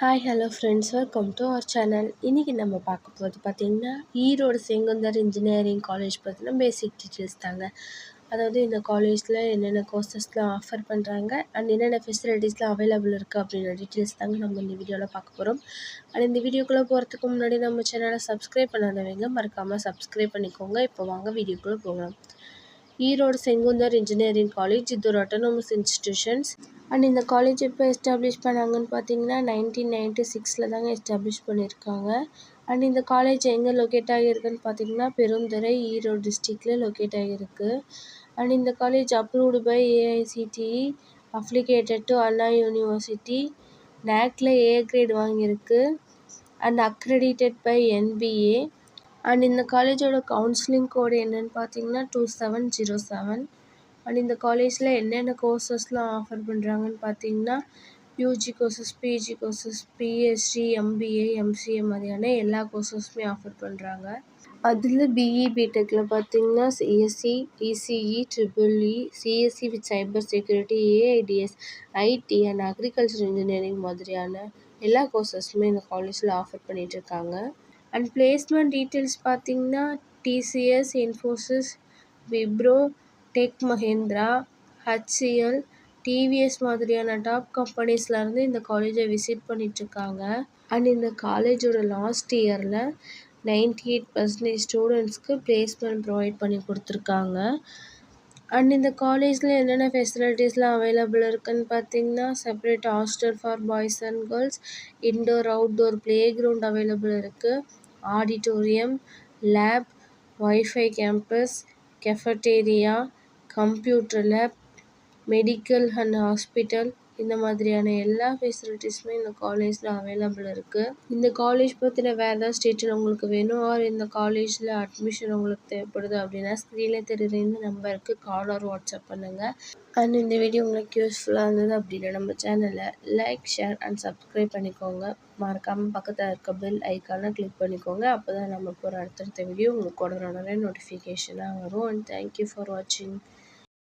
Hi hello friends, welcome to our channel. இன்றைக்கி நம்ம பார்க்க போகிறது பார்த்திங்கன்னா, ஈரோடு செங்குந்தர் இன்ஜினியரிங் காலேஜ் பற்றின பேசிக் டீட்டெயில்ஸ் தாங்க. அதாவது இந்த காலேஜில் என்னென்ன கோர்சஸ்லாம் ஆஃபர் பண்ணுறாங்க அண்ட் என்னென்ன ஃபெசிலிட்டிஸ்லாம் அவைலபிள் இருக்குது அப்படின்ற டீட்டெயில்ஸ் தாங்க நம்ம இந்த வீடியோவில் பார்க்க போகிறோம். அண்ட் இந்த வீடியோக்குள்ளே போகிறதுக்கு முன்னாடி நம்ம சேனலை சப்ஸ்கிரைப் பண்ணாதவங்க மறக்காமல் சப்ஸ்கிரைப் பண்ணிக்கோங்க. இப்போ வாங்க வீடியோக்குள்ளே போகலாம். ஈரோடு செங்குந்தர் இன்ஜினியரிங் காலேஜ் இது ஒரு அட்டானமஸ் இன்ஸ்டிடியூஷன்ஸ். அண்ட் இந்த காலேஜ் எப்போ எஸ்டாப்ளிஷ் பண்ணாங்கன்னு பார்த்தீங்கன்னா 1996 தாங்க எஸ்டாப்ளிஷ் பண்ணியிருக்காங்க. அண்ட் இந்த காலேஜ் எங்கே லொக்கேட் ஆகியிருக்குன்னு பார்த்தீங்கன்னா பெருந்துறை, ஈரோடு டிஸ்ட்ரிக்டில் லொக்கேட் ஆகியிருக்கு. அண்ட் இந்த college approved by AICTE, affiliated to Anna university, NACல A கிரேட் வாங்கியிருக்கு and accredited by NBA. And இந்த காலேஜோட கவுன்சிலிங் கோடு என்னென்னு பார்த்தீங்கன்னா 2707. அண்ட் இந்த காலேஜில் என்னென்ன கோர்சஸ்லாம் ஆஃபர் பண்ணுறாங்கன்னு பார்த்தீங்கன்னா UG courses, PG courses, PhD, MBA, MCA மாதிரியான எல்லா கோர்சஸுமே ஆஃபர் பண்ணுறாங்க. அதில் பிஇ பிடெக்கில் பார்த்தீங்கன்னா CSE, ECE, EEE, CSE with cyber security, AIDS, IT and agriculture engineering மாதிரியான எல்லா கோர்சஸுமே இந்த காலேஜில் ஆஃபர் பண்ணிகிட்ருக்காங்க. அண்ட் பிளேஸ்மெண்ட் டீட்டெயில்ஸ் பார்த்தீங்கன்னா டிசிஎஸ், இன்ஃபோசிஸ், விப்ரோ, டெக் மஹேந்திரா, HCL, டிவிஎஸ் மாதிரியான டாப் கம்பெனிஸ்லேருந்து இந்த காலேஜை விசிட் பண்ணிகிட்ருக்காங்க. அண்ட் இந்த காலேஜோட லாஸ்ட் இயரில் 98% ஸ்டூடெண்ட்ஸ்க்கு பிளேஸ்மெண்ட் ப்ரொவைட் பண்ணி கொடுத்துருக்காங்க. அண்ட் இந்த காலேஜில் என்னென்ன ஃபெசிலிட்டிஸ்லாம் அவைலபிள் இருக்குதுன்னு பார்த்தீங்கன்னா separate hostel for boys and girls, indoor outdoor playground available இருக்குது, auditorium, lab, wifi campus, cafeteria, computer lab, medical and hospital இந்த மாதிரியான எல்லா ஃபெசிலிட்டிஸுமே இந்த காலேஜில் அவைலபிள் இருக்குது. இந்த காலேஜ் பற்றின வேறு ஏதாவது ஸ்டேட்டில் உங்களுக்கு வேணும் ஆர் இந்த காலேஜில் அட்மிஷன் உங்களுக்கு தேவைப்படுது அப்படின்னா ஸ்க்ரீனில் தெரியுற இந்த நம்பருக்கு கால் ஆர் வாட்ஸ்அப் பண்ணுங்கள். அண்ட் இந்த வீடியோ உங்களுக்கு யூஸ்ஃபுல்லாக இருந்தது அப்படின்னா நம்ம சேனலை லைக், ஷேர் அண்ட் சப்ஸ்கிரைப் பண்ணிக்கோங்க. மறக்காமல் பக்கத்தில் இருக்க பெல் ஐக்கானை கிளிக் பண்ணிக்கோங்க. அப்போ தான் நம்ம போகிற அடுத்தடுத்த வீடியோ உங்களுக்கு உடனே நோட்டிஃபிகேஷனாக வரும். அண்ட் தேங்க்யூ ஃபார் வாட்சிங்.